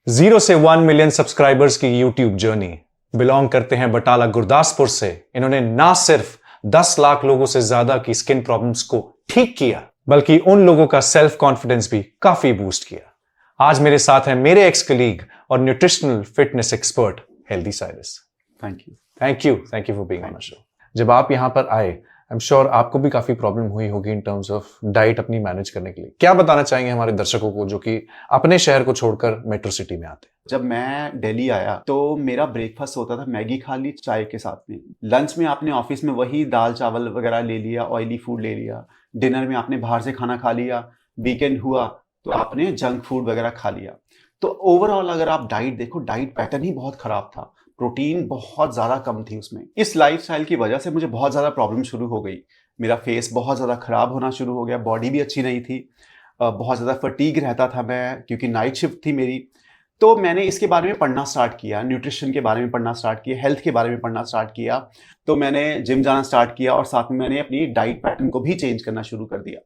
0 से 1 million subscribers की YouTube journey. Belong करते हैं बटाला गुरदासपुर से। इन्होंने ना सिर्फ 10 लाख लोगों से ज्यादा की स्किन प्रॉब्लम्स को ठीक किया, बल्कि उन लोगों का सेल्फ कॉन्फिडेंस भी काफी बूस्ट किया। आज मेरे साथ हैं मेरे एक्स कलीग और nutritional fitness expert healthy Cyrus. Thank you for being on the show. जब आप यहां पर आए, आई एम श्योर आपको भी काफी प्रॉब्लम हुई होगी इन टर्म्स ऑफ डाइट अपनी मैनेज करने के लिए। क्या बताना चाहेंगे हमारे दर्शकों को जो कि अपने शहर को छोड़कर मेट्रो सिटी में आते हैं? जब मैं दिल्ली आया तो मेरा ब्रेकफास्ट होता था मैगी खा ली चाय के साथ में। लंच में आपने ऑफिस में वही दाल चावल वगैरह ले लिया, ऑयली फूड ले लिया। डिनर में आपने बाहर से खाना खा लिया। वीकेंड हुआ तो आपने जंक फूड वगैरह खा लिया। तो ओवरऑल अगर आप डाइट देखो, डाइट पैटर्न ही बहुत खराब था। प्रोटीन बहुत ज़्यादा कम थी उसमें। इस लाइफस्टाइल की वजह से मुझे बहुत ज़्यादा प्रॉब्लम शुरू हो गई। मेरा फेस बहुत ज़्यादा ख़राब होना शुरू हो गया, बॉडी भी अच्छी नहीं थी। बहुत ज़्यादा फटीग रहता था मैं, क्योंकि नाइट शिफ्ट थी मेरी। तो मैंने इसके बारे में पढ़ना स्टार्ट किया, न्यूट्रिशन के बारे में पढ़ना स्टार्ट किया, हेल्थ के बारे में पढ़ना स्टार्ट किया। तो मैंने जिम जाना स्टार्ट किया और साथ में मैंने अपनी डाइट पैटर्न को भी चेंज करना शुरू कर दिया।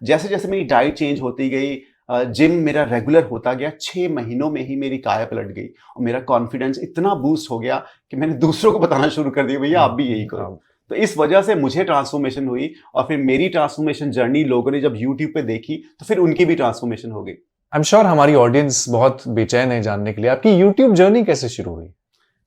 जैसे जैसे मेरी डाइट चेंज होती गई, जिम मेरा रेगुलर होता गया, 6 महीनों में ही मेरी काया पलट गई और मेरा कॉन्फिडेंस इतना बूस्ट हो गया कि मैंने दूसरों को बताना शुरू कर दिया, भैया आप भी यही करो। तो इस वजह से मुझे ट्रांसफॉर्मेशन हुई और फिर मेरी ट्रांसफॉर्मेशन जर्नी लोगों ने जब यूट्यूब पे देखी तो फिर उनकी भी ट्रांसफॉर्मेशन हो गई। आई एम श्योर हमारी ऑडियंस बहुत बेचैन है जानने के लिए आपकी यूट्यूब जर्नी कैसे शुरू हुई।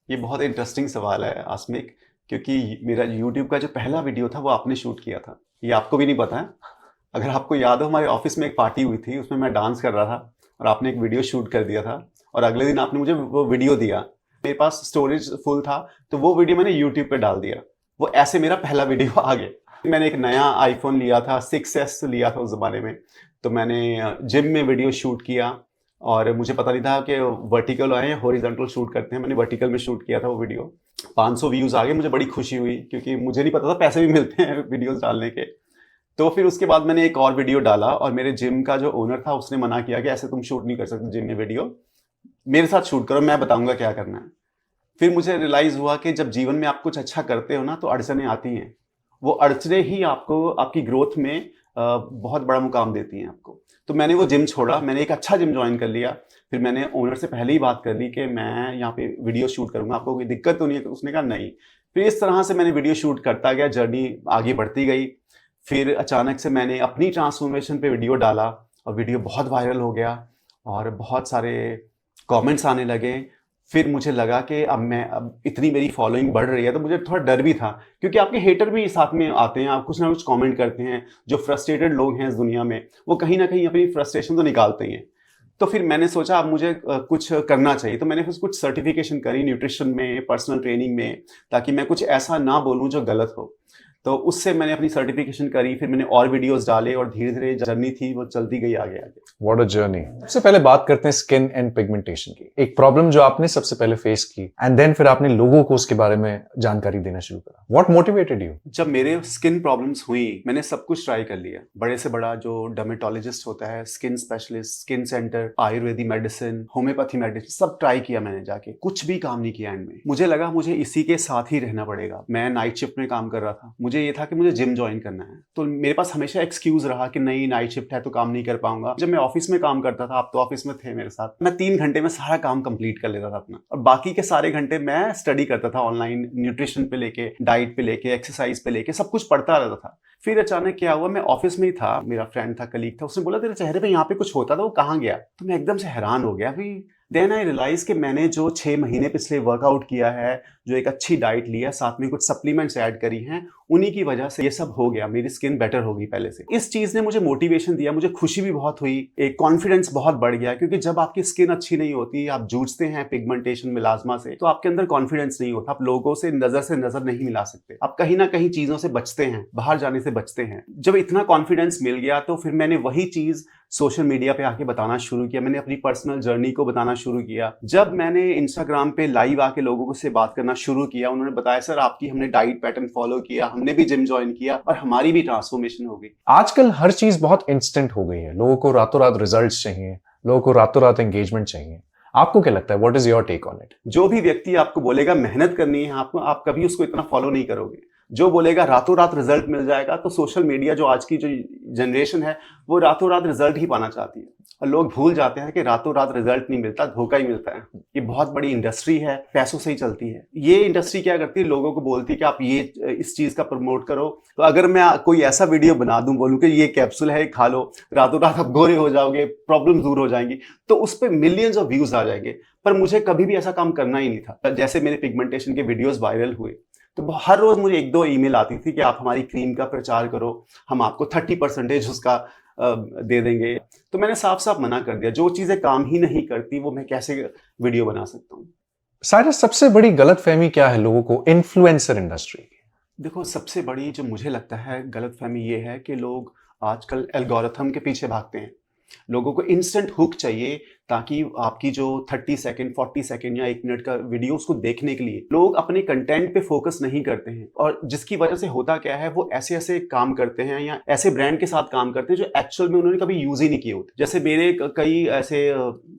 ये बहुत इंटरेस्टिंग सवाल है आसमिक, क्योंकि मेरा यूट्यूब का जो पहला वीडियो था वो आपने शूट किया था। ये आपको भी नहीं पता है। अगर आपको याद हो, हमारे ऑफिस में एक पार्टी हुई थी, उसमें मैं डांस कर रहा था और आपने एक वीडियो शूट कर दिया था और अगले दिन आपने मुझे वो वीडियो दिया। मेरे पास स्टोरेज फुल था तो वो वीडियो मैंने यूट्यूब पे डाल दिया। वो ऐसे मेरा पहला वीडियो आ गया। मैंने एक नया आईफोन लिया था, 6S लिया था उस ज़माने में। तो मैंने जिम में वीडियो शूट किया और मुझे पता नहीं था कि वर्टिकल आए हैं, हॉरिजॉन्टल शूट करते हैं। मैंने वर्टिकल में शूट किया था वो वीडियो। 500 व्यूज़ आ गए, मुझे बड़ी खुशी हुई क्योंकि मुझे नहीं पता था पैसे भी मिलते हैं वीडियोज़ डालने के। तो फिर उसके बाद मैंने एक और वीडियो डाला और मेरे जिम का जो ओनर था उसने मना किया कि ऐसे तुम शूट नहीं कर सकते जिम में वीडियो, मेरे साथ शूट करो, मैं बताऊंगा क्या करना है। फिर मुझे रियलाइज़ हुआ कि जब जीवन में आप कुछ अच्छा करते हो ना तो अड़चनें आती हैं। वो अड़चनें ही आपको आपकी ग्रोथ में बहुत बड़ा मुकाम देती हैं आपको। तो मैंने वो जिम छोड़ा, मैंने एक अच्छा जिम ज्वाइन कर लिया। फिर मैंने ओनर से पहले ही बात कर ली कि मैं यहाँ पे वीडियो शूट करूँगा, आपको कोई दिक्कत तो नहीं है? तो उसने कहा नहीं। फिर इस तरह से मैंने वीडियो शूट करता गया, जर्नी आगे बढ़ती गई। फिर अचानक से मैंने अपनी ट्रांसफॉर्मेशन पे वीडियो डाला और वीडियो बहुत वायरल हो गया और बहुत सारे कमेंट्स आने लगे। फिर मुझे लगा कि अब इतनी मेरी फॉलोइंग बढ़ रही है तो मुझे थोड़ा डर भी था, क्योंकि आपके हेटर भी साथ में आते हैं, आप कुछ ना कुछ कमेंट करते हैं। जो फ्रस्ट्रेटेड लोग हैं इस दुनिया में वो कहीं ना कहीं अपनी फ्रस्ट्रेशन तो निकालते ही हैं। तो फिर मैंने सोचा अब मुझे कुछ करना चाहिए। तो मैंने फिर कुछ सर्टिफिकेशन करी न्यूट्रिशन में, पर्सनल ट्रेनिंग में, ताकि मैं कुछ ऐसा ना बोलूँ जो गलत हो। तो उससे मैंने अपनी सर्टिफिकेशन करी, फिर मैंने और वीडियोस डाले और धीरे धीरे जर्नी थी वो चलती गई आगे आगे। What a journey. सबसे पहले बात करते हैं स्किन एंड पिगमेंटेशन की, एक प्रॉब्लम जो आपने सबसे पहले फेस की एंड देन फिर आपने लोगों को उसके बारे में जानकारी देना शुरू करा। What motivated you? जब मेरे स्किन प्रॉब्लम्स हुई मैंने सब कुछ ट्राई कर लिया। बड़े से बड़ा जो डर्मेटोलॉजिस्ट होता है, skin specialist, skin centre, Ayurvedic medicine, homeopathy medicine, सब ट्राई किया मैंने जाके, कुछ भी काम नहीं किया एंड में। मुझे लगा मुझे इसी के साथ ही रहना पड़ेगा। मैं नाइट शिफ्ट में काम कर रहा था, मुझे ये था कि मुझे जिम ज्वाइन करना है। तो मेरे पास हमेशा एक्सक्यूज रहा कि नहीं नाइट शिफ्ट है तो काम नहीं कर पाऊंगा। जब मैं ऑफिस में काम करता था, आप तो ऑफिस में थे मेरे साथ, मैं 3 घंटे में सारा काम कंप्लीट कर लेता था अपना और बाकी के सारे घंटे मैं स्टडी करता था ऑनलाइन, न्यूट्रिशन पे लेके, डाइट पे लेके, एक्सरसाइज पे लेके, सब कुछ पढ़ता रहता था। फिर अचानक क्या हुआ, मैं ऑफिस में ही था, मेरा फ्रेंड था, कलीग था, उसने बोला तेरे चेहरे पे यहाँ पे कुछ होता था, वो कहाँ गया? तो मैं एकदम से हैरान हो गया। फिर देन आई रियलाइज कि मैंने जो 6 महीने पिछले वर्कआउट किया है, जो एक अच्छी डाइट लिया, साथ में कुछ सप्लीमेंट्स ऐड करी हैं, उन्हीं की वजह से ये सब हो गया। मेरी स्किन बेटर हो गई पहले से। इस चीज ने मुझे मोटिवेशन दिया, मुझे खुशी भी बहुत हुई, एक कॉन्फिडेंस बहुत बढ़ गया। क्योंकि जब आपकी स्किन अच्छी नहीं होती, आप जूझते हैं पिगमेंटेशन मिलाजमा से, तो आपके अंदर कॉन्फिडेंस नहीं होता, आप लोगों से नजर नहीं मिला सकते, आप कहीं ना कहीं चीजों से बचते हैं, बाहर जाने से बचते हैं। जब इतना कॉन्फिडेंस मिल गया तो फिर मैंने वही चीज सोशल मीडिया पे आके बताना शुरू किया। मैंने अपनी पर्सनल जर्नी को बताना शुरू किया। जब मैंने इंस्टाग्राम पे लाइव आके लोगों से बात करना शुरू किया, उन्होंने बताया सर आपकी हमने डाइट पैटर्न फॉलो किया, हमने भी जिम ज्वाइन किया और हमारी भी ट्रांसफॉर्मेशन हो गई। आजकल हर चीज बहुत इंस्टेंट हो गई है, लोगों को रातों रात रिजल्ट्स चाहिए, लोगों को रातों रात एंगेजमेंट चाहिए। आपको क्या लगता है, what is your take on it? जो भी व्यक्ति आपको बोलेगा मेहनत करनी है आपको, आप कभी उसको इतना फॉलो नहीं करोगे। जो बोलेगा रातों रात रिजल्ट मिल जाएगा, तो सोशल मीडिया जो आज की जो जनरेशन है वो रातों रात रिजल्ट ही पाना चाहती है, और लोग भूल जाते हैं कि रातों रात रिजल्ट नहीं मिलता, धोखा ही मिलता है। ये बहुत बड़ी इंडस्ट्री है, पैसों से ही चलती है। ये इंडस्ट्री क्या करती है, लोगों को बोलती है कि आप ये इस चीज का प्रमोट करो। तो अगर मैं कोई ऐसा वीडियो बना दूं, बोलूं कि ये कैप्सूल है, खा लो, रातों रात आप गोरे हो जाओगे, प्रॉब्लम दूर हो जाएंगी, तो उस पर मिलियंस ऑफ व्यूज आ जाएंगे। पर मुझे कभी भी ऐसा काम करना ही नहीं था। जैसे मेरे पिगमेंटेशन के वीडियोस वायरल हुए, तो हर रोज मुझे 1-2 ईमेल आती थी कि आप हमारी क्रीम का प्रचार करो, हम आपको 30% उसका दे देंगे। तो मैंने साफ साफ मना कर दिया, जो चीजें काम ही नहीं करती वो मैं कैसे वीडियो बना सकता हूँ। साइरस, सबसे बड़ी गलतफहमी क्या है लोगों को इन्फ्लुएंसर इंडस्ट्री की? देखो, सबसे बड़ी जो मुझे लगता है गलतफहमी ये है कि लोग आजकल एल्गोरिथम के पीछे भागते हैं। लोगों को इंस्टेंट हुक चाहिए, ताकि आपकी जो 30 सेकंड 40 सेकंड या 1 मिनट का वीडियो उसको देखने के लिए लोग अपने कंटेंट पे फोकस नहीं करते हैं। और जिसकी वजह से होता क्या है, वो ऐसे ऐसे काम करते हैं या ऐसे ब्रांड के साथ काम करते हैं जो एक्चुअल में उन्होंने कभी यूज ही नहीं किए होते। जैसे मेरे कई ऐसे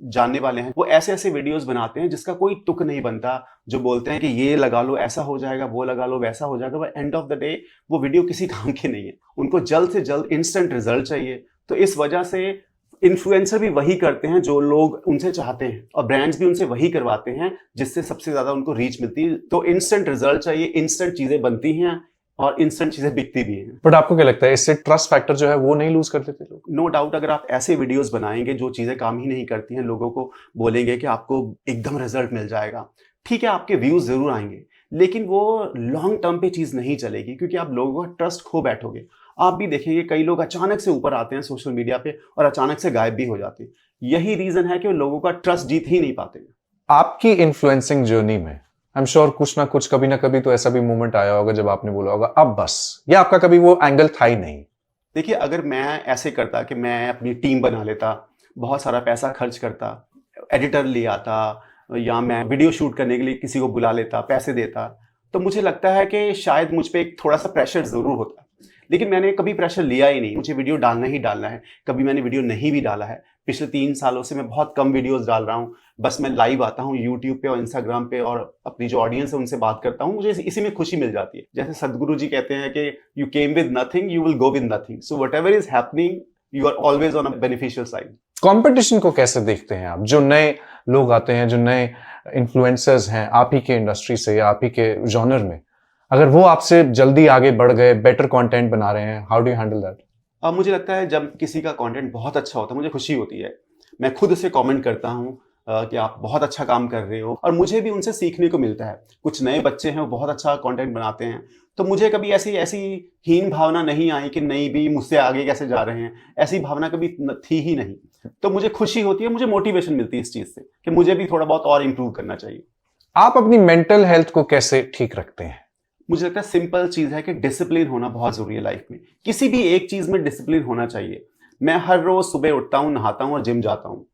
जानने वाले हैं, वो ऐसे ऐसे वीडियोस बनाते हैं जिसका कोई तुक नहीं बनता, जो बोलते हैं कि ये लगा लो ऐसा हो जाएगा, वो लगा लो वैसा हो जाएगा, but end of the day वो वीडियो किसी काम के नहीं है। उनको जल्द से जल्द इंस्टेंट रिजल्ट चाहिए। तो इस वजह से इन्फ्लुएंसर भी वही करते हैं जो लोग उनसे चाहते हैं, और ब्रांड्स भी उनसे वही करवाते हैं जिससे सबसे ज्यादा उनको रीच मिलती है। तो इंस्टेंट रिजल्ट चाहिए, इंस्टेंट चीजें बनती हैं और इंस्टेंट चीजें बिकती भी हैं। बट आपको क्या लगता है, इससे ट्रस्ट फैक्टर जो है वो नहीं लूज कर देते लोग? नो डाउट, अगर आप ऐसे वीडियोस बनाएंगे जो चीजें काम ही नहीं करती हैं, लोगों को बोलेंगे कि आपको एकदम रिजल्ट मिल जाएगा, ठीक है आपके व्यूज जरूर आएंगे, लेकिन वो लॉन्ग टर्म पे चीज नहीं चलेगी, क्योंकि आप लोगों का ट्रस्ट खो बैठोगे। आप भी देखेंगे कई लोग अचानक से ऊपर आते हैं सोशल मीडिया पे और अचानक से गायब भी हो जाते हैं। यही रीजन है कि वो लोगों का ट्रस्ट जीत ही नहीं पाते। आपकी इन्फ्लुएंसिंग जर्नी में आई एम श्योर कुछ ना कुछ, कभी ना कभी तो ऐसा भी मोमेंट आया होगा जब आपने बोला होगा अब बस, या आपका कभी वो एंगल था ही नहीं? देखिए, अगर मैं ऐसे करता कि मैं अपनी टीम बना लेता, बहुत सारा पैसा खर्च करता, एडिटर ले आता, या मैं वीडियो शूट करने के लिए किसी को बुला लेता, पैसे देता, तो मुझे लगता है कि शायद मुझ पे एक थोड़ा सा प्रेशर जरूर होता। लेकिन मैंने कभी प्रेशर लिया ही नहीं, मुझे वीडियो डालना ही डालना है। कभी मैंने वीडियो नहीं भी डाला है। पिछले 3 सालों से मैं बहुत कम वीडियोस डाल रहा हूँ। बस मैं लाइव आता हूँ यूट्यूब पे और इंस्टाग्राम पे, और अपनी जो ऑडियंस है उनसे बात करता हूँ। मुझे इसी में खुशी मिल जाती है। जैसे सदगुरु जी कहते हैं कि you came with nothing, you will go with nothing. So whatever is happening, you are always on a beneficial side. Competition को कैसे देखते हैं आप? जो नए लोग आते हैं, जो नए इन्फ्लुएंसर्स हैं आप ही के इंडस्ट्री से या आप ही के जॉनर में, अगर वो आपसे जल्दी आगे बढ़ गए, बेटर कंटेंट बना रहे हैं, how do you handle that? अब मुझे लगता है जब किसी का कंटेंट बहुत अच्छा होता है, मुझे खुशी होती है। मैं खुद से कमेंट करता हूँ कि आप बहुत अच्छा काम कर रहे हो, और मुझे भी उनसे सीखने को मिलता है। कुछ नए बच्चे हैं, वो बहुत अच्छा कंटेंट बनाते हैं, तो मुझे कभी ऐसी हीन भावना नहीं आई कि नहीं भी मुझसे आगे कैसे जा रहे हैं। ऐसी भावना कभी थी ही नहीं। तो मुझे खुशी होती है, मुझे मोटिवेशन मिलती है इस चीज से कि मुझे भी थोड़ा बहुत और इम्प्रूव करना चाहिए। आप अपनी मेंटल हेल्थ को कैसे ठीक रखते हैं? मुझे लगता है सिंपल चीज है कि डिसिप्लिन होना बहुत जरूरी है लाइफ में। किसी भी एक चीज में डिसिप्लिन होना चाहिए। मैं हर रोज सुबह उठता हूँ, नहाता हूँ और जिम जाता हूँ।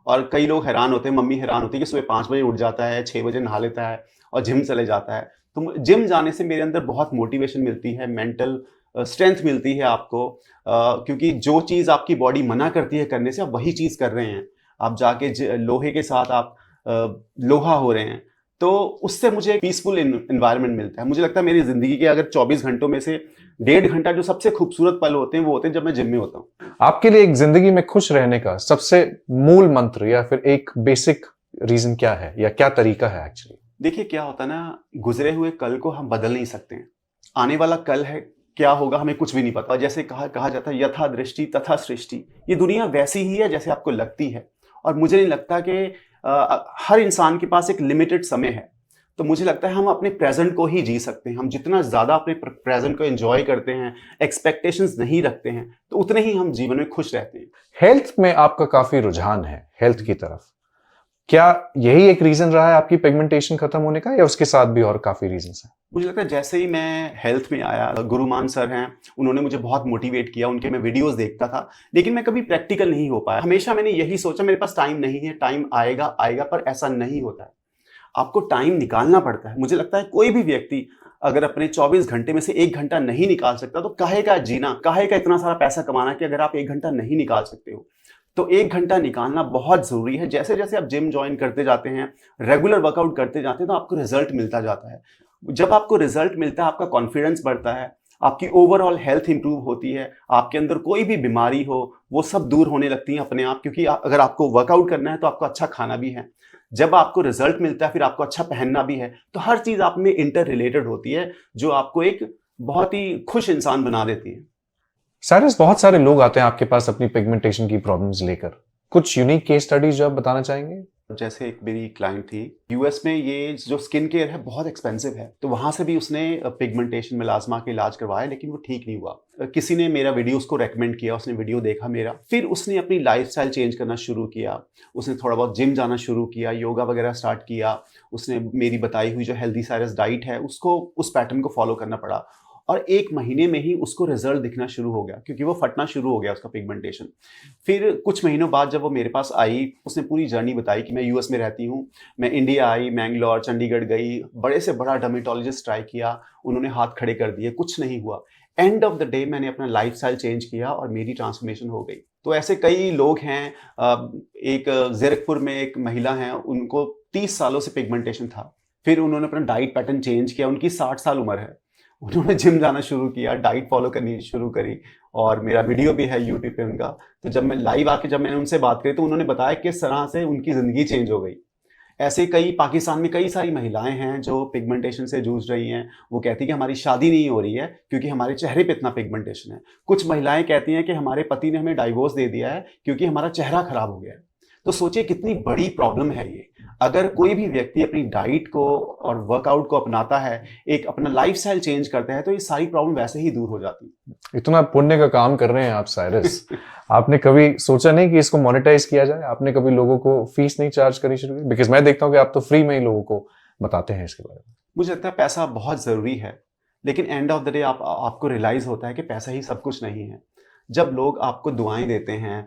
और कई लोग हैरान होते हैं, मम्मी हैरान होती है कि सुबह 5 बजे उठ जाता है, 6 बजे नहा लेता है और जिम चले जाता है। तो जिम जाने से मेरे अंदर बहुत मोटिवेशन मिलती है, मेंटल स्ट्रेंथ मिलती है आपको, क्योंकि जो चीज़ आपकी बॉडी मना करती है करने से, आप वही चीज़ कर रहे हैं। आप जाके लोहे के साथ आप लोहा हो रहे हैं, तो उससे मुझे पीसफुल इन्वायरमेंट मिलता है। मुझे लगता है मेरी ज़िंदगी के अगर 24 घंटों में से 1.5 घंटा जो सबसे खूबसूरत पल होते हैं, वो होते हैं जब मैं जिम में होता हूँ। आपके लिए एक जिंदगी में खुश रहने का सबसे मूल मंत्र या फिर एक बेसिक रीजन क्या है, या क्या तरीका है एक्चुअली? देखिए, क्या होता है ना, गुजरे हुए कल को हम बदल नहीं सकते हैं। आने वाला कल है, क्या होगा हमें कुछ भी नहीं पता। जैसे कहा जाता है, यथा दृष्टि तथा सृष्टि। ये दुनिया वैसी ही है जैसे आपको लगती है, और मुझे नहीं लगता कि हर इंसान के पास एक लिमिटेड समय है। तो मुझे लगता है हम अपने प्रेजेंट को ही जी सकते हैं। हम जितना ज़्यादा अपने प्रेजेंट को एंजॉय करते हैं, एक्सपेक्टेशंस नहीं रखते हैं, तो उतने ही हम जीवन में खुश रहते हैं। हेल्थ में आपका काफी रुझान है, हेल्थ की तरफ। क्या यही एक रीजन रहा है आपकी पिगमेंटेशन खत्म होने का, या उसके साथ भी और काफी रीजंस हैं? मुझे लगता है जैसे ही मैं हेल्थ में आया, गुरुमान सर हैं, उन्होंने मुझे बहुत मोटिवेट किया। उनके मैं वीडियोस देखता था, लेकिन मैं कभी प्रैक्टिकल नहीं हो पाया। हमेशा मैंने यही सोचा मेरे पास टाइम नहीं है, टाइम आएगा आएगा, पर ऐसा नहीं होता है। आपको टाइम निकालना पड़ता है। मुझे लगता है कोई भी व्यक्ति अगर अपने 24 घंटे में से 1 घंटा नहीं निकाल सकता, तो काहे का जीना, काहे का इतना सारा पैसा कमाना कि अगर आप 1 घंटा नहीं निकाल सकते हो। तो 1 घंटा निकालना बहुत जरूरी है। जैसे जैसे आप जिम ज्वाइन करते जाते हैं, रेगुलर वर्कआउट करते जाते हैं, तो आपको रिजल्ट मिलता जाता है। जब आपको रिजल्ट मिलता है, आपका कॉन्फिडेंस बढ़ता है, आपकी ओवरऑल हेल्थ इंप्रूव होती है, आपके अंदर कोई भी बीमारी हो वो सब दूर होने लगती है अपने आप, क्योंकि अगर आपको वर्कआउट करना है तो आपको अच्छा खाना भी है, जब आपको रिजल्ट मिलता है फिर आपको अच्छा पहनना भी है, तो हर चीज आप में इंटर रिलेटेड होती है जो आपको एक बहुत ही खुश इंसान बना देती है। साइरस, बहुत सारे लोग आते हैं आपके पास अपनी पिगमेंटेशन की प्रॉब्लम्स लेकर, कुछ यूनिक केस स्टडीज जो आप बताना चाहेंगे? जैसे एक मेरी क्लाइंट थी यूएस में, ये जो स्किन केयर है बहुत एक्सपेंसिव है, तो वहां से भी उसने पिगमेंटेशन मेलास्मा का इलाज करवाया, लेकिन वो ठीक नहीं हुआ। किसी ने मेरा वीडियो उसको रेकमेंड किया, उसने वीडियो देखा मेरा, फिर उसने अपनी लाइफस्टाइल चेंज करना शुरू किया, उसने थोड़ा बहुत जिम जाना शुरू किया, योगा वगैरह स्टार्ट किया, उसने मेरी बताई हुई जो हेल्दी साइरस डाइट है उसको, उस पैटर्न को फॉलो करना पड़ा, और 1 महीने में ही उसको रिजल्ट दिखना शुरू हो गया, क्योंकि वो फटना शुरू हो गया उसका पिगमेंटेशन। फिर कुछ महीनों बाद जब वो मेरे पास आई, उसने पूरी जर्नी बताई कि मैं यूएस में रहती हूँ, मैं इंडिया आई, मैंगलोर, चंडीगढ़ गई, बड़े से बड़ा डर्मेटोलॉजिस्ट ट्राई किया, उन्होंने हाथ खड़े कर दिए, कुछ नहीं हुआ। एंड ऑफ द डे मैंने अपना लाइफस्टाइल चेंज किया और मेरी ट्रांसफॉर्मेशन हो गई। तो ऐसे कई लोग हैं। एक ज़ीरकपुर में एक महिला हैं, उनको 30 सालों से पिगमेंटेशन था, फिर उन्होंने अपना डाइट पैटर्न चेंज किया, उनकी 60 साल उम्र है, उन्होंने जिम जाना शुरू किया, डाइट फॉलो करनी शुरू करी, और मेरा वीडियो भी है यूट्यूब पे उनका। तो जब मैं लाइव आके जब मैंने उनसे बात करी तो उन्होंने बताया किस तरह से उनकी ज़िंदगी चेंज हो गई। ऐसे कई पाकिस्तान में कई सारी महिलाएं हैं जो पिगमेंटेशन से जूझ रही हैं। वो कहती हैं कि हमारी शादी नहीं हो रही है क्योंकि हमारे चेहरे पे इतना पिगमेंटेशन है। कुछ महिलाएं कहती हैं कि हमारे पति ने हमें डाइवोर्स दे दिया है क्योंकि हमारा चेहरा खराब हो गया है। तो सोचिए कितनी बड़ी प्रॉब्लम है ये। अगर कोई भी व्यक्ति अपनी डाइट को और वर्कआउट को अपनाता है, एक अपना लाइफस्टाइल चेंज करता है, तो ये सारी प्रॉब्लम वैसे ही दूर हो जाती है। इतना पुण्य का काम कर रहे हैं आप साइरस। आपने कभी सोचा नहीं कि इसको मोनेटाइज किया जाए? आपने कभी लोगों को फीस नहीं चार्ज करनी शुरू की? बिकॉज मैं देखता हूँ कि आप तो फ्री में ही लोगों को बताते हैं इसके बारे में। मुझे लगता है पैसा बहुत ज़रूरी है, लेकिन एंड ऑफ द डे आपको रियलाइज़ होता है कि पैसा ही सब कुछ नहीं है। जब लोग आपको दुआएं देते हैं,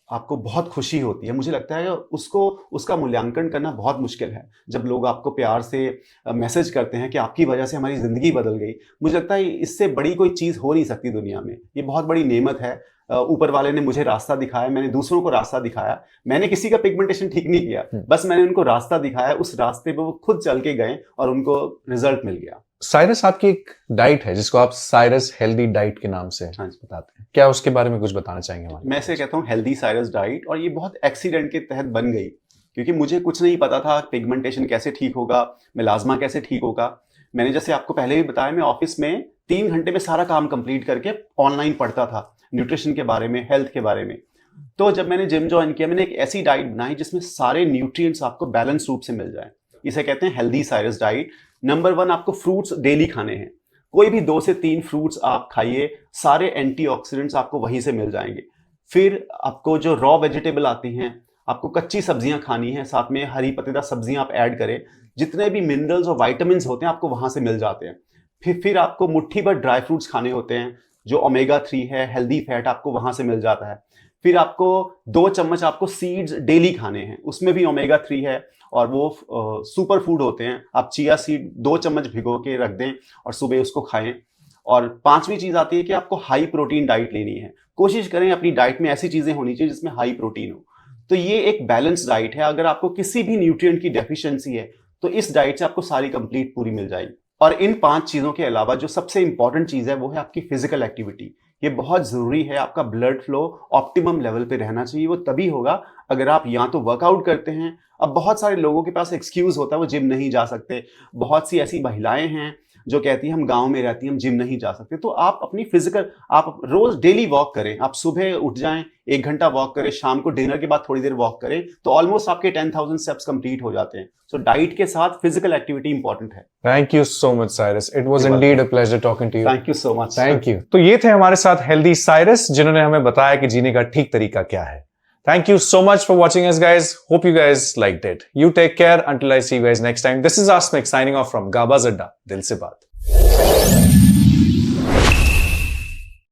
आपको बहुत खुशी होती है। मुझे लगता है उसका मूल्यांकन करना बहुत मुश्किल है। जब लोग आपको प्यार से मैसेज करते हैं कि आपकी वजह से हमारी ज़िंदगी बदल गई, मुझे लगता है इससे बड़ी कोई चीज़ हो नहीं सकती दुनिया में। ये बहुत बड़ी नेमत है। ऊपर वाले ने मुझे रास्ता दिखाया, मैंने दूसरों को रास्ता दिखाया। मैंने किसी का पिगमेंटेशन ठीक नहीं किया, बस मैंने उनको रास्ता दिखाया, उस रास्ते पे वो खुद चल के गए और उनको रिजल्ट मिल गया। साइरस, आपकी एक डाइट है जिसको आप साइरस हेल्दी डाइट के नाम से बताते हैं, क्या उसके बारे में कुछ बताना चाहेंगे हमारे? मैं इसे कहता हूँ हेल्दी साइरस डाइट, और ये बहुत एक्सीडेंट के तहत बन गई, क्योंकि मुझे कुछ नहीं पता था पिगमेंटेशन कैसे ठीक होगा, मेलास्मा कैसे ठीक होगा। मैंने जैसे आपको पहले भी बताया, मैं ऑफिस में 3 घंटे में सारा काम कंप्लीट करके ऑनलाइन पढ़ता था न्यूट्रिशन के बारे में, हेल्थ के बारे में। तो जब मैंने जिम ज्वाइन किया, मैंने एक ऐसी डाइट बनाई जिसमें सारे न्यूट्रिएंट्स आपको बैलेंस रूप से मिल जाए। इसे कहते हैं हेल्दी साइरस डाइट। नंबर 1, आपको फ्रूट्स डेली खाने हैं। कोई भी 2 से 3 फ्रूट्स आप खाइए, सारे एंटीऑक्सीडेंट्स आपको वहीं से मिल जाएंगे। फिर आपको जो रॉ वेजिटेबल आती हैं, आपको कच्ची सब्जियां खानी है, साथ में हरी पत्तेदार सब्जियां आप ऐड करें। जितने भी मिनरल्स और विटामिन्स होते हैं आपको वहां से मिल जाते हैं। फिर आपको मुट्ठी भर ड्राई फ्रूट्स खाने होते हैं, जो ओमेगा 3 है, हेल्दी फैट आपको वहां से मिल जाता है। फिर आपको 2 चम्मच आपको सीड्स डेली खाने हैं, उसमें भी ओमेगा 3 है और वो सुपर फूड होते हैं। आप चिया सीड 2 चम्मच भिगो के रख दें और सुबह उसको खाएं। और 5वीं चीज आती है कि आपको हाई प्रोटीन डाइट लेनी है। कोशिश करें अपनी डाइट में ऐसी चीजें होनी चाहिए जिसमें हाई प्रोटीन हो। तो ये एक बैलेंस डाइट है। अगर आपको किसी भी न्यूट्रिएंट की डेफिशिएंसी है तो इस डाइट से आपको सारी कंप्लीट पूरी मिल जाएगी। और इन 5 चीजों के अलावा जो सबसे इंपॉर्टेंट चीज है वो है आपकी फिजिकल एक्टिविटी। ये बहुत जरूरी है। आपका ब्लड फ्लो ऑप्टिमम लेवल पे रहना चाहिए। वो तभी होगा अगर आप या तो वर्कआउट करते हैं। अब बहुत सारे लोगों के पास एक्सक्यूज होता है, वो जिम नहीं जा सकते। बहुत सी ऐसी महिलाएं हैं जो कहती हैं हम गांव में रहती हैं, हम जिम नहीं जा सकते। तो आप अपनी फिजिकल, आप रोज डेली वॉक करें। आप सुबह उठ जाएं, 1 घंटा वॉक करें, शाम को डिनर के बाद थोड़ी देर वॉक करें, तो ऑलमोस्ट आपके 10,000 स्टेप्स कंप्लीट हो जाते हैं। सो डाइट के साथ फिजिकल एक्टिविटी इंपॉर्टेंट है। Thank you so much Cyrus, it was indeed a pleasure talking to you. Thank you so much. Thank you. तो ये थे हमारे साथ हेल्दी साइरस, जिन्होंने हमें बताया कि जीने का ठीक तरीका क्या है। Thank you so much for watching us, guys. Hope you guys liked it. You take care until I see you guys next time. This is Asmik signing off from Gaba Zadda, Dil Se Baat.